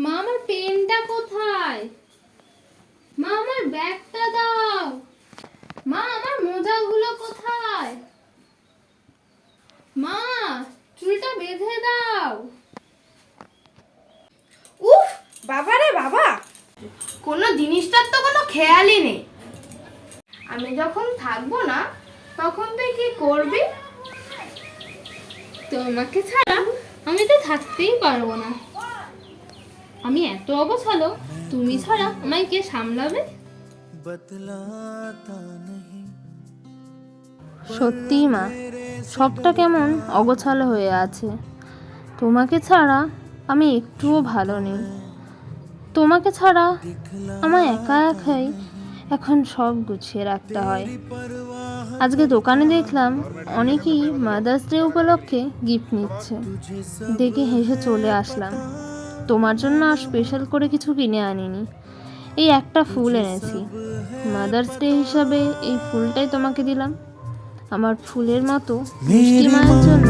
মা আমার পেনটা কোথায়? মা আমার ব্যাগটা দাও। মা আমার মোজাগুলো কোথায়? মা চুলটা বেঁধে দাও। উফ, বাবা রে বাবা, কোনো জিনিসটার তো কোনো খেয়ালই নেই। আমি যখন থাকবো না তখন তুই কি করবি? তোমাকে ছাড়া আমি তো থাকতেই পারবো না। আমি এত অগোছালো, তুমি ছাড়া আমায় কে সামলাবে? সত্যি মা, সবটা কেমন অগোছালো হয়ে আছে। তোমাকে ছাড়া আমি একটুও ভালো নেই। তোমাকে ছাড়া আমার একা একাই এখন সব গুছিয়ে রাখতে হয়। আজকে দোকানে দেখলাম অনেকেই মাদার্স ডে উপলক্ষে গিফট নিচ্ছে, দেখে হেসে চলে আসলাম। তোমার জন্য আর স্পেশাল করে কিছু কিনে আনিনি, এই একটা ফুল এনেছি। মাদার্স ডে হিসাবে এই ফুলটাই তোমাকে দিলাম, আমার ফুলের মতো মিষ্টি মায়ের জন্য।